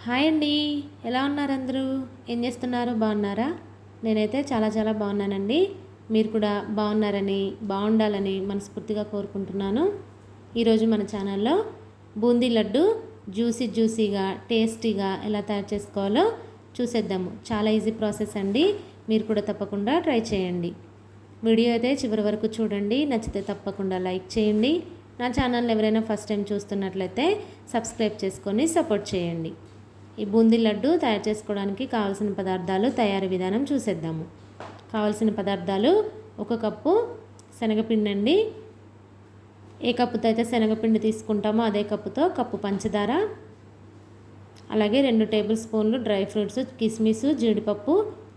Hi అండి. ఎలా ఉన్నారు అందరూ? ఏం చేస్తున్నారు? బాగున్నారా? నేనైతే చాలా బాగున్నానండి. మీరు కూడా బాగున్నారని, బాగుండాలని మనస్ఫూర్తిగా కోరుకుంటున్నాను. ఈరోజు మన ఛానల్లో బూందీ లడ్డు జ్యూసీగా టేస్టీగా ఎలా తయారు చేసుకోవాలో చూసేద్దాము. చాలా ఈజీ ప్రాసెస్ అండి. మీరు కూడా తప్పకుండా ట్రై చేయండి. వీడియో అయితే చివరి వరకు చూడండి. నచ్చితే తప్పకుండా లైక్ చేయండి. నా ఛానల్ ఎవరైనా ఫస్ట్ టైం చూస్తున్నట్లయితే సబ్స్క్రైబ్ చేసుకొని సపోర్ట్ చేయండి. ఈ బూందీ లడ్డు తయారు చేసుకోవడానికి కావాల్సిన పదార్థాలు, తయారీ విధానం చూసేద్దాము. కావాల్సిన పదార్థాలు: 1 కప్పు శనగపిండి అండి. ఏ కప్పుతో అయితే శనగపిండి తీసుకుంటామో అదే కప్పుతో కప్పు పంచదార, అలాగే 2 టేబుల్ స్పూన్లు డ్రై ఫ్రూట్స్, కిస్మిస్, జీడిపప్పు,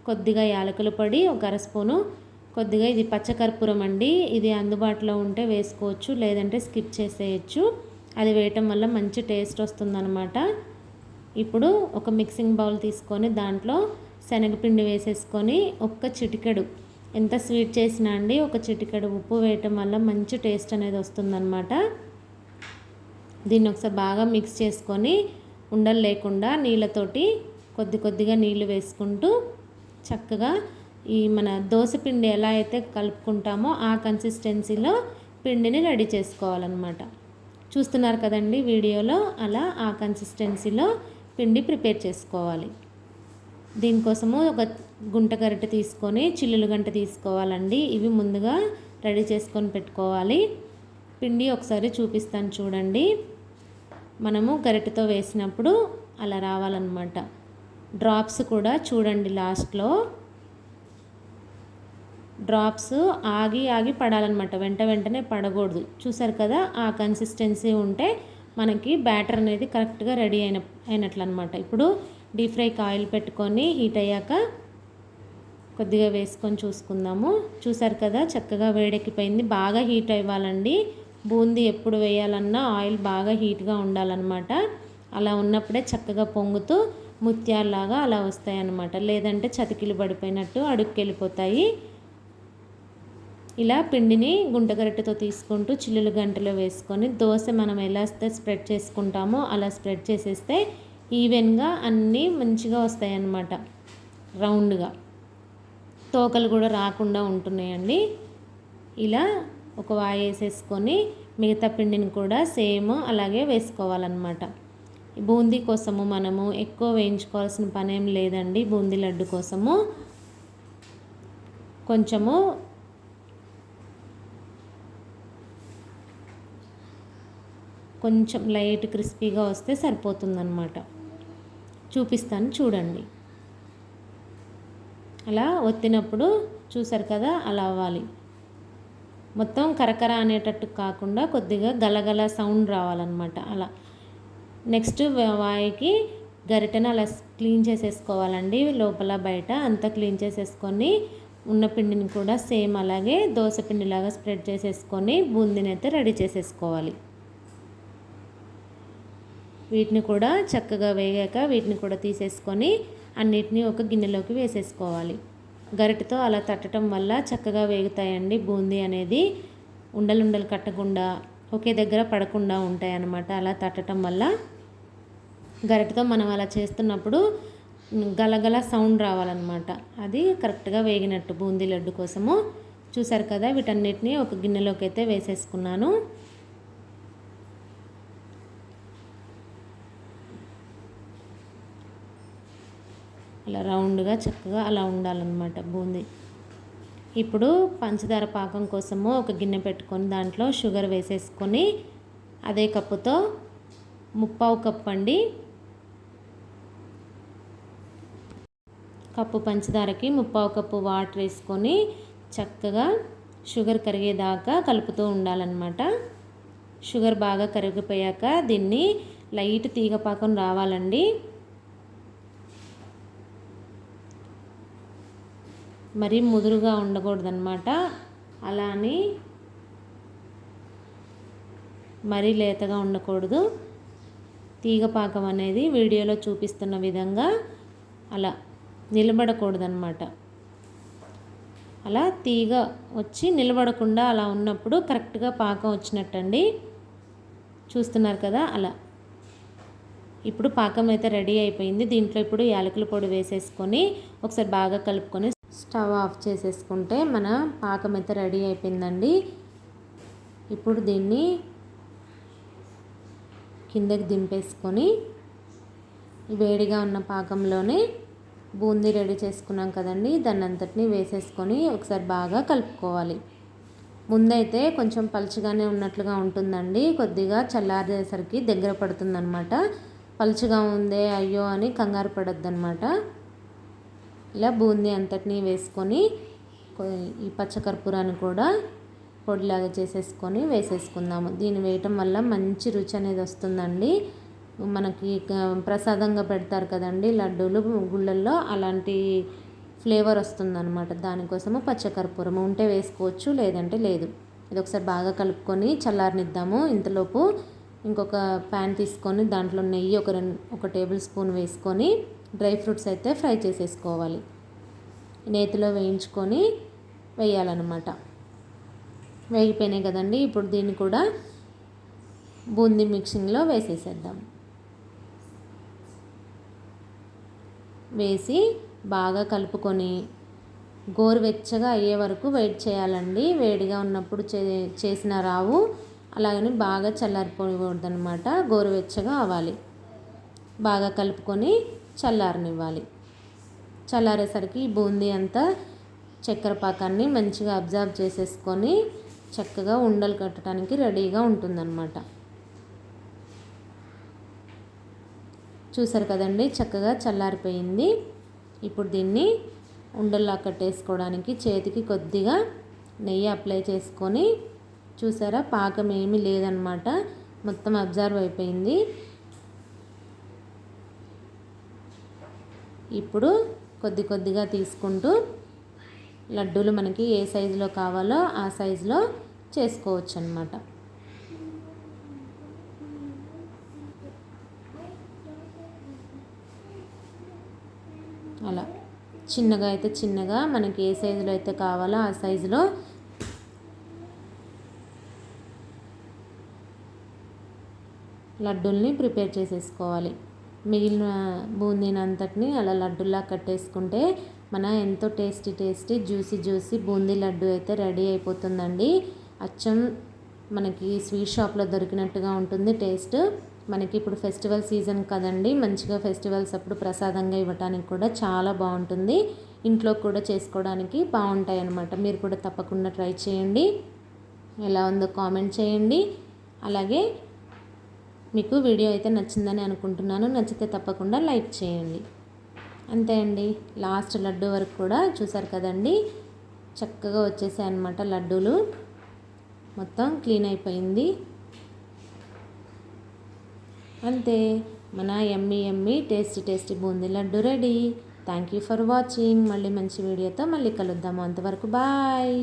కొద్దిగా యాలకుల పొడి, 1 అర స్పూను, కొద్దిగా ఇది పచ్చకర్పూరం అండి. ఇది అందుబాటులో ఉంటే వేసుకోవచ్చు, లేదంటే స్కిప్ చేసేయచ్చు. అది వేయటం వల్ల మంచి టేస్ట్ వస్తుందన్నమాట. ఇప్పుడు ఒక మిక్సింగ్ బౌల్ తీసుకొని దాంట్లో శనగపిండి వేసేసుకొని ఒక్క చిటికెడు, ఎంత స్వీట్ చేసినా అండి, ఒక చిటికెడు ఉప్పు వేయటం వల్ల మంచి టేస్ట్ అనేది వస్తుందన్నమాట. దీన్ని ఒకసారి బాగా మిక్స్ చేసుకొని ఉండలు లేకుండా నీళ్ళతోటి కొద్దిగా నీళ్ళు వేసుకుంటూ చక్కగా ఈ మన దోసపిండి ఎలా అయితే కలుపుకుంటామో ఆ కన్సిస్టెన్సీలో పిండిని రెడీ చేసుకోవాలన్నమాట. చూస్తున్నారు కదండి వీడియోలో, అలా ఆ కన్సిస్టెన్సీలో పిండి ప్రిపేర్ చేసుకోవాలి. దీనికోసము ఒక గుంట గరిటె తీసుకొని చిల్లులు గంట తీసుకోవాలండి. ఇవి ముందుగా రెడీ చేసుకొని పెట్టుకోవాలి. పిండి ఒకసారి చూపిస్తాను చూడండి. మనము గరిటెతో వేసినప్పుడు అలా రావాలన్నమాట. డ్రాప్స్ కూడా చూడండి, లాస్ట్లో డ్రాప్స్ ఆగి పడాలన్నమాట. వెంటనే పడకూడదు. చూసారు కదా, ఆ కన్సిస్టెన్సీ ఉంటే మనకి బ్యాటర్ అనేది కరెక్ట్గా రెడీ అయినట్లు అనమాట. ఇప్పుడు డీప్ ఫ్రైకి ఆయిల్ పెట్టుకొని హీట్ అయ్యాక కొద్దిగా వేసుకొని చూసుకుందాము. చూసారు కదా, చక్కగా వేడెక్కిపోయింది. బాగా హీట్ అవ్వాలండి. బూందీ ఎప్పుడు వేయాలన్నా ఆయిల్ బాగా హీట్గా ఉండాలన్నమాట. అలా ఉన్నప్పుడే చక్కగా పొంగుతూ ముత్యాల్లాగా అలా వస్తాయి అన్నమాట. లేదంటే చతికిలు పడిపోయినట్టు అడుక్కి వెళ్ళిపోతాయి. ఇలా పిండిని గుంటగరిటెతో తీసుకుంటూ చిల్లులు గంటలో వేసుకొని దోశ మనం ఎలా స్ప్రెడ్ చేసుకుంటామో అలా స్ప్రెడ్ చేసేస్తే ఈవెన్గా అన్నీ మంచిగా వస్తాయి అన్నమాట. రౌండ్గా తోకలు కూడా రాకుండా ఉంటున్నాయండి. ఇలా ఒక వాయి వేసేసుకొని మిగతా పిండిని కూడా సేమ్ అలాగే వేసుకోవాలన్నమాట. బూందీ కోసము మనము ఎక్కువ వేయించుకోవాల్సిన పనేం లేదండి. బూందీ లడ్డు కోసము కొంచెం లైట్ క్రిస్పీగా వస్తే సరిపోతుందన్నమాట. చూపిస్తాను చూడండి. అలా ఒత్తినప్పుడు చూసారు కదా, అలా అవ్వాలి. మొత్తం కరకర అనేటట్టు కాకుండా కొద్దిగా గలగల సౌండ్ రావాలన్నమాట. అలా నెక్స్ట్ వాయికి గరిటెను అలా క్లీన్ చేసేసుకోవాలండి. లోపల బయట అంతా క్లీన్ చేసేసుకొని ఉన్న పిండిని కూడా సేమ్ అలాగే దోశ పిండిలాగా స్ప్రెడ్ చేసేసుకొని బూందీని అయితే రెడీ చేసేసుకోవాలి. వీటిని కూడా చక్కగా వేగాక వీటిని కూడా తీసేసుకొని అన్నిటినీ ఒక గిన్నెలోకి వేసేసుకోవాలి. గరిటెతో అలా తట్టడం వల్ల చక్కగా వేగుతాయండి. బూందీ అనేది ఉండలు కట్టకుండా ఒకే దగ్గర పడకుండా ఉంటాయి అన్నమాట. అలా తట్టడం వల్ల గరిటెతో మనం అలా చేస్తున్నప్పుడు గలగల సౌండ్ రావాలన్నమాట. అది కరెక్ట్గా వేగినట్టు బూందీ లడ్డు కోసము. చూసారు కదా, వీటన్నిటిని ఒక గిన్నెలోకి అయితే వేసేసుకున్నాను. అలా రౌండ్గా చక్కగా అలా ఉండాలన్నమాట బూందీ. ఇప్పుడు పంచదార పాకం కోసము ఒక గిన్నె పెట్టుకొని దాంట్లో షుగర్ వేసేసుకొని అదే కప్పుతో 3/4 కప్పు అండి, కప్పు పంచదారకి 3/4 కప్పు వాటర్ వేసుకొని చక్కగా షుగర్ కరిగేదాకా కలుపుతూ ఉండాలన్నమాట. షుగర్ బాగా కరిగిపోయాక దీన్ని లైట్ తీగ పాకం రావాలండి. మరీ ముదురుగా ఉండకూడదన్నమాట. అలా అని మరీ లేతగా ఉండకూడదు. తీగ పాకం అనేది వీడియోలో చూపిస్తున్న విధంగా అలా నిలబడకూడదన్నమాట. అలా తీగ వచ్చి నిలబడకుండా అలా ఉన్నప్పుడు కరెక్ట్గా పాకం వచ్చినట్టండి. చూస్తున్నారు కదా, అలా ఇప్పుడు పాకం అయితే రెడీ అయిపోయింది. దీంట్లో ఇప్పుడు యాలకుల పొడి వేసేసుకొని ఒకసారి బాగా కలుపుకొని స్టవ్ ఆఫ్ చేసేసుకుంటే మన పాకం అయితే రెడీ అయిపోయిందండి. ఇప్పుడు దీన్ని కిందకి దింపేసుకొని వేడిగా ఉన్న పాకంలోనే బూందీ రెడీ చేసుకున్నాం కదండి, దాన్ని అంతటిని వేసేసుకొని ఒకసారి బాగా కలుపుకోవాలి. ముందైతే కొంచెం పలుచగానే ఉన్నట్లుగా ఉంటుందండి, కొద్దిగా చల్లారేసరికి దగ్గర పడుతుందన్నమాట. పలుచగా ఉందే అయ్యో అని కంగారు పడొద్దన్నమాట. ఇలా బూందీ అంతటినీ వేసుకొని ఈ పచ్చకర్పూరాన్ని కూడా పొడిలాగా చేసేసుకొని వేసేసుకుందాము. దీన్ని వేయటం వల్ల మంచి రుచి అనేది వస్తుందండి. మనకి ప్రసాదంగా పెడతారు కదండి లడ్డూలు గుళ్ళల్లో, అలాంటి ఫ్లేవర్ వస్తుందన్నమాట. దానికోసము పచ్చకర్పూరం ఉంటే వేసుకోవచ్చు, లేదంటే లేదు. ఇది ఒకసారి బాగా కలుపుకొని చల్లారనిద్దాము. ఇంతలోపు ఇంకొక ప్యాన్ తీసుకొని దాంట్లో నెయ్యి ఒక టేబుల్ స్పూన్ వేసుకొని డ్రై ఫ్రూట్స్ అయితే ఫ్రై చేసేసుకోవాలి. నేతిలో వేయించుకొని వేయాలన్నమాట. వేగిపోయినాయి కదండి, ఇప్పుడు దీన్ని కూడా బూందీ మిక్సింగ్లో వేసేసేద్దాం. వేసి బాగా కలుపుకొని గోరువెచ్చగా అయ్యే వరకు వెయిట్ చేయాలండి. వేడిగా ఉన్నప్పుడు చేసిన రావు, అలాగని బాగా చల్లారిపోకూడదు అనమాట. గోరువెచ్చగా అవ్వాలి. బాగా కలుపుకొని చల్లారనివ్వాలి. చల్లారేసరికి ఈ బూందీ అంతా చక్కెర పాకాన్ని మంచిగా అబ్జర్వ్ చేసేసుకొని చక్కగా ఉండలు కట్టడానికి రెడీగా ఉంటుందన్నమాట. చూసారు కదండి, చక్కగా చల్లారిపోయింది. ఇప్పుడు దీన్ని ఉండల్లా కట్టేసుకోవడానికి చేతికి కొద్దిగా నెయ్యి అప్లై చేసుకొని, చూసారా పాకం ఏమీ లేదనమాట, మొత్తం అబ్జర్వ్ అయిపోయింది. ఇప్పుడు కొద్దిగా తీసుకుంటూ లడ్డూలు మనకి ఏ సైజులో కావాలో ఆ సైజులో చేసుకోవచ్చు అన్నమాట. అలా చిన్నగా అయితే చిన్నగా, మనకి ఏ సైజులో అయితే కావాలో ఆ సైజులో లడ్డూల్ని ప్రిపేర్ చేసేసుకోవాలి. మిగిలిన బూందీని అంతటిని అలా లడ్డూలా కట్టేసుకుంటే మన ఎంతో టేస్టీ జ్యూసీ బూందీ లడ్డు అయితే రెడీ అయిపోతుందండి. అచ్చం మనకి స్వీట్ షాప్లో దొరికినట్టుగా ఉంటుంది టేస్ట్. మనకి ఇప్పుడు ఫెస్టివల్ సీజన్ కదండి, మంచిగా ఫెస్టివల్స్ అప్పుడు ప్రసాదంగా ఇవ్వడానికి కూడా చాలా బాగుంటుంది. ఇంట్లో కూడా చేసుకోవడానికి బాగుంటాయి అన్నమాట. మీరు కూడా తప్పకుండా ట్రై చేయండి. ఎలా ఉందో కామెంట్ చేయండి. అలాగే మీకు వీడియో అయితే నచ్చిందని అనుకుంటున్నాను. నచ్చితే తప్పకుండా లైక్ చేయండి. అంతే అండి, లాస్ట్ లడ్డు వరకు కూడా చూసారు కదండి, చక్కగా వచ్చేసాయి అన్నమాట లడ్డూలు. మొత్తం క్లీన్ అయిపోయింది. అంతే, మన yummy tasty boondi laddu ready. Thank you for watching. మళ్ళీ మంచి వీడియోతో మళ్ళీ కలుద్దాము. అంతవరకు బాయ్.